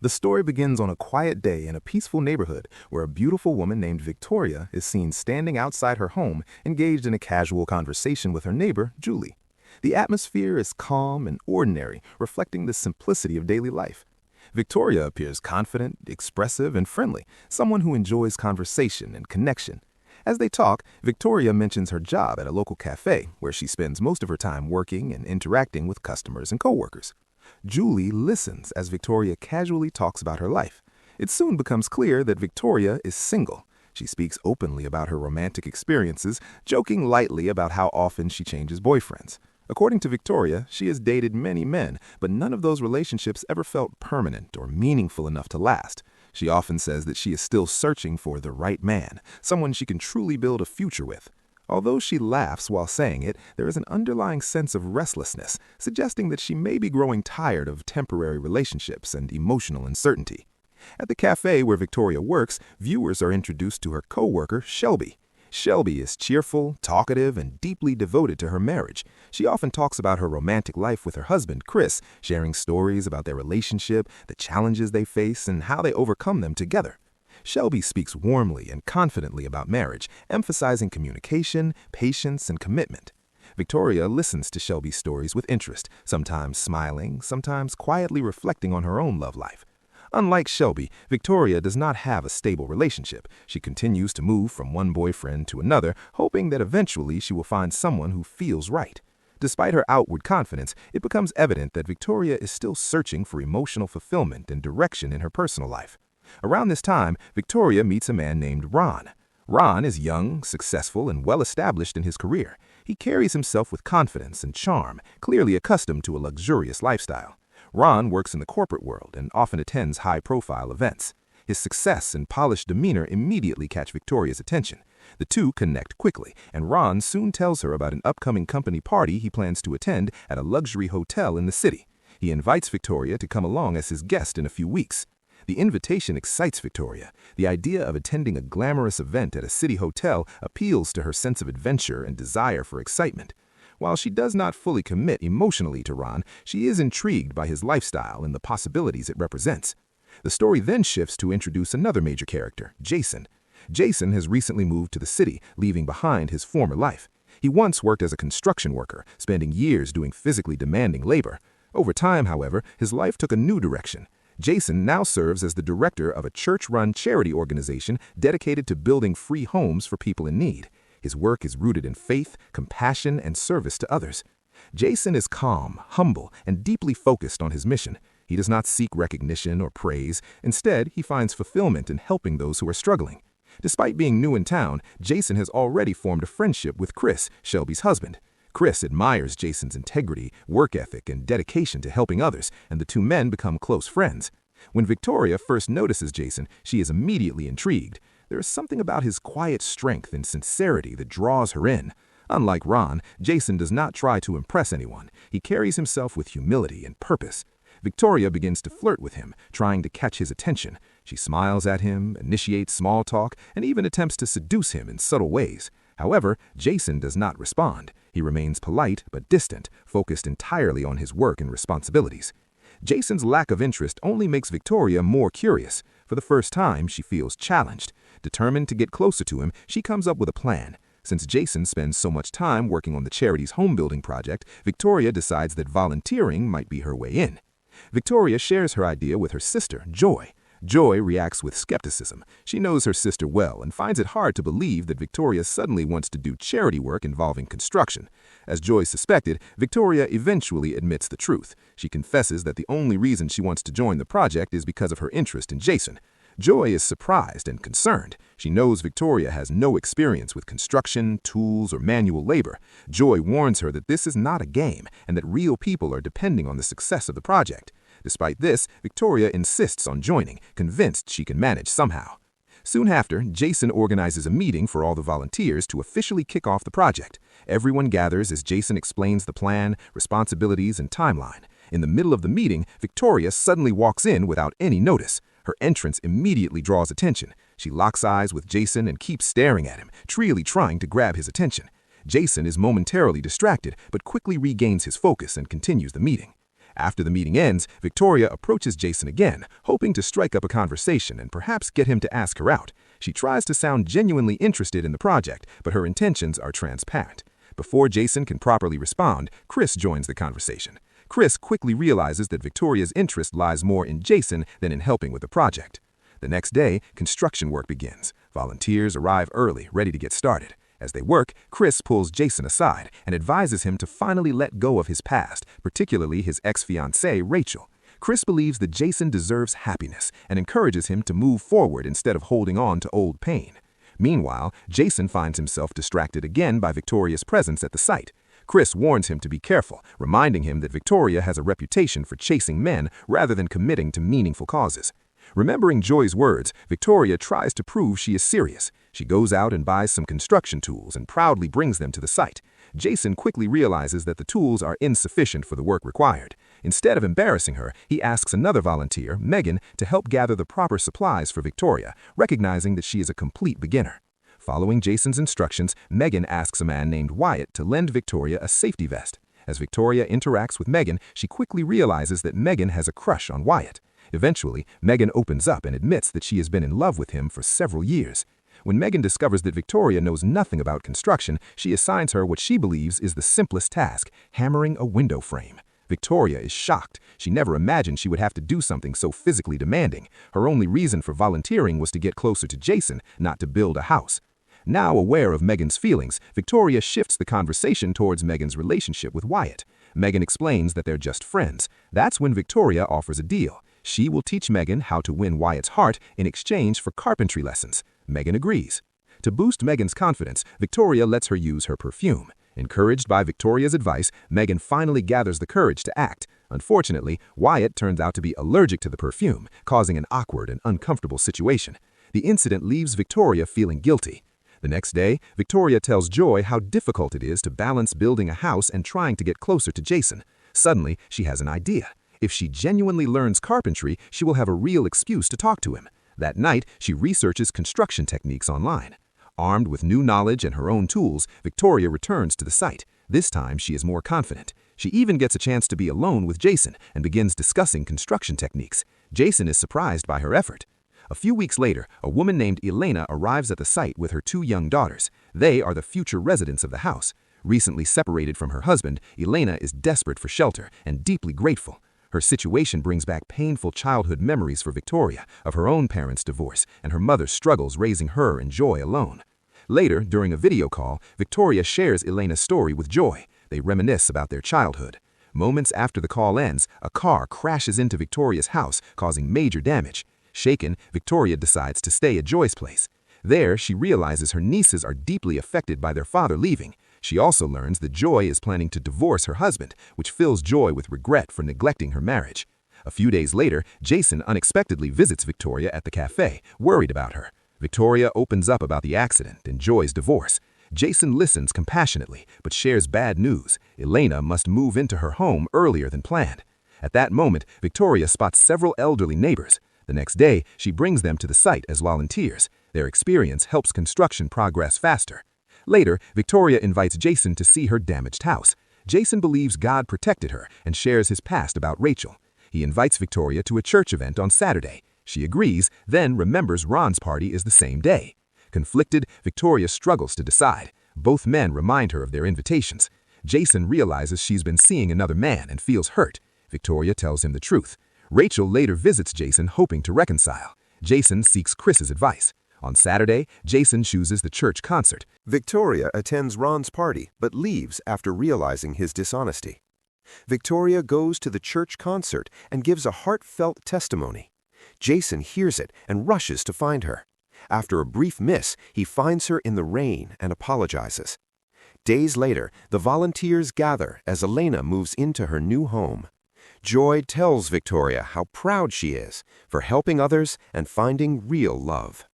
The story begins on a quiet day in a peaceful neighborhood where a beautiful woman named Victoria is seen standing outside her home, engaged in a casual conversation with her neighbor, Julie. The atmosphere is calm and ordinary, reflecting the simplicity of daily life. Victoria appears confident, expressive, and friendly, someone who enjoys conversation and connection. As they talk, Victoria mentions her job at a local cafe where she spends most of her time working and interacting with customers and coworkers. Julie listens as Victoria casually talks about her life. It soon becomes clear that Victoria is single. She speaks openly about her romantic experiences, joking lightly about how often she changes boyfriends. According to Victoria, she has dated many men, but none of those relationships ever felt permanent or meaningful enough to last. She often says that she is still searching for the right man, someone she can truly build a future with. Although she laughs while saying it, there is an underlying sense of restlessness, suggesting that she may be growing tired of temporary relationships and emotional uncertainty. At the cafe where Victoria works, viewers are introduced to her co-worker, Shelby. Shelby is cheerful, talkative, and deeply devoted to her marriage. She often talks about her romantic life with her husband, Chris, sharing stories about their relationship, the challenges they face, and how they overcome them together. Shelby speaks warmly and confidently about marriage, emphasizing communication, patience, and commitment. Victoria listens to Shelby's stories with interest, sometimes smiling, sometimes quietly reflecting on her own love life. Unlike Shelby, Victoria does not have a stable relationship. She continues to move from one boyfriend to another, hoping that eventually she will find someone who feels right. Despite her outward confidence, it becomes evident that Victoria is still searching for emotional fulfillment and direction in her personal life. Around this time, Victoria meets a man named Ron. Ron is young, successful, and well-established in his career. He carries himself with confidence and charm, clearly accustomed to a luxurious lifestyle. Ron works in the corporate world and often attends high-profile events. His success and polished demeanor immediately catch Victoria's attention. The two connect quickly, and Ron soon tells her about an upcoming company party he plans to attend at a luxury hotel in the city. He invites Victoria to come along as his guest in a few weeks. The invitation excites Victoria. The idea of attending a glamorous event at a city hotel appeals to her sense of adventure and desire for excitement. While she does not fully commit emotionally to Ron, she is intrigued by his lifestyle and the possibilities it represents. The story then shifts to introduce another major character, Jason. Jason has recently moved to the city, leaving behind his former life. He once worked as a construction worker, spending years doing physically demanding labor. Over time, however, his life took a new direction. Jason now serves as the director of a church-run charity organization dedicated to building free homes for people in need. His work is rooted in faith, compassion, and service to others. Jason is calm, humble, and deeply focused on his mission. He does not seek recognition or praise. Instead, he finds fulfillment in helping those who are struggling. Despite being new in town, Jason has already formed a friendship with Chris, Shelby's husband. Chris admires Jason's integrity, work ethic, and dedication to helping others, and the two men become close friends. When Victoria first notices Jason, she is immediately intrigued. There is something about his quiet strength and sincerity that draws her in. Unlike Ron, Jason does not try to impress anyone. He carries himself with humility and purpose. Victoria begins to flirt with him, trying to catch his attention. She smiles at him, initiates small talk, and even attempts to seduce him in subtle ways. However, Jason does not respond. He remains polite but distant, focused entirely on his work and responsibilities. Jason's lack of interest only makes Victoria more curious. For the first time, she feels challenged. Determined to get closer to him, she comes up with a plan. Since Jason spends so much time working on the charity's home-building project, Victoria decides that volunteering might be her way in. Victoria shares her idea with her sister, Joy. Joy reacts with skepticism. She knows her sister well and finds it hard to believe that Victoria suddenly wants to do charity work involving construction. As Joy suspected, Victoria eventually admits the truth. She confesses that the only reason she wants to join the project is because of her interest in Jason. Joy is surprised and concerned. She knows Victoria has no experience with construction, tools, or manual labor. Joy warns her that this is not a game and that real people are depending on the success of the project. Despite this, Victoria insists on joining, convinced she can manage somehow. Soon after, Jason organizes a meeting for all the volunteers to officially kick off the project. Everyone gathers as Jason explains the plan, responsibilities, and timeline. In the middle of the meeting, Victoria suddenly walks in without any notice. Her entrance immediately draws attention. She locks eyes with Jason and keeps staring at him, truly trying to grab his attention. Jason is momentarily distracted, but quickly regains his focus and continues the meeting. After the meeting ends, Victoria approaches Jason again, hoping to strike up a conversation and perhaps get him to ask her out. She tries to sound genuinely interested in the project, but her intentions are transparent. Before Jason can properly respond, Chris joins the conversation. Chris quickly realizes that Victoria's interest lies more in Jason than in helping with the project. The next day, construction work begins. Volunteers arrive early, ready to get started. As they work, Chris pulls Jason aside and advises him to finally let go of his past, particularly his ex-fiancée, Rachel. Chris believes that Jason deserves happiness and encourages him to move forward instead of holding on to old pain. Meanwhile, Jason finds himself distracted again by Victoria's presence at the site. Chris warns him to be careful, reminding him that Victoria has a reputation for chasing men rather than committing to meaningful causes. Remembering Joy's words, Victoria tries to prove she is serious. She goes out and buys some construction tools and proudly brings them to the site. Jason quickly realizes that the tools are insufficient for the work required. Instead of embarrassing her, he asks another volunteer, Megan, to help gather the proper supplies for Victoria, recognizing that she is a complete beginner. Following Jason's instructions, Megan asks a man named Wyatt to lend Victoria a safety vest. As Victoria interacts with Megan, she quickly realizes that Megan has a crush on Wyatt. Eventually, Megan opens up and admits that she has been in love with him for several years. When Megan discovers that Victoria knows nothing about construction, she assigns her what she believes is the simplest task, hammering a window frame. Victoria is shocked. She never imagined she would have to do something so physically demanding. Her only reason for volunteering was to get closer to Jason, not to build a house. Now aware of Megan's feelings, Victoria shifts the conversation towards Megan's relationship with Wyatt. Megan explains that they're just friends. That's when Victoria offers a deal. She will teach Megan how to win Wyatt's heart in exchange for carpentry lessons. Megan agrees. To boost Megan's confidence, Victoria lets her use her perfume. Encouraged by Victoria's advice, Megan finally gathers the courage to act. Unfortunately, Wyatt turns out to be allergic to the perfume, causing an awkward and uncomfortable situation. The incident leaves Victoria feeling guilty. The next day, Victoria tells Joy how difficult it is to balance building a house and trying to get closer to Jason. Suddenly, she has an idea. If she genuinely learns carpentry, she will have a real excuse to talk to him. That night, she researches construction techniques online. Armed with new knowledge and her own tools, Victoria returns to the site. This time, she is more confident. She even gets a chance to be alone with Jason and begins discussing construction techniques. Jason is surprised by her effort. A few weeks later, a woman named Elena arrives at the site with her 2 young daughters. They are the future residents of the house. Recently separated from her husband, Elena is desperate for shelter and deeply grateful. Her situation brings back painful childhood memories for Victoria of her own parents' divorce and her mother's struggles raising her and Joy alone. Later, during a video call, Victoria shares Elena's story with Joy. They reminisce about their childhood. Moments after the call ends, a car crashes into Victoria's house, causing major damage. Shaken, Victoria decides to stay at Joy's place. There, she realizes her nieces are deeply affected by their father leaving. She also learns that Joy is planning to divorce her husband, which fills Joy with regret for neglecting her marriage. A few days later, Jason unexpectedly visits Victoria at the cafe, worried about her. Victoria opens up about the accident and Joy's divorce. Jason listens compassionately, but shares bad news. Elena must move into her home earlier than planned. At that moment, Victoria spots several elderly neighbors. The next day, she brings them to the site as volunteers. Their experience helps construction progress faster. Later, Victoria invites Jason to see her damaged house. Jason believes God protected her and shares his past about Rachel. He invites Victoria to a church event on Saturday. She agrees, then remembers Ron's party is the same day. Conflicted, Victoria struggles to decide. Both men remind her of their invitations. Jason realizes she's been seeing another man and feels hurt. Victoria tells him the truth. Rachel later visits Jason hoping to reconcile. Jason seeks Chris's advice. On Saturday, Jason chooses the church concert. Victoria attends Ron's party but leaves after realizing his dishonesty. Victoria goes to the church concert and gives a heartfelt testimony. Jason hears it and rushes to find her. After a brief miss, he finds her in the rain and apologizes. Days later, the volunteers gather as Elena moves into her new home. Joy tells Victoria how proud she is for helping others and finding real love.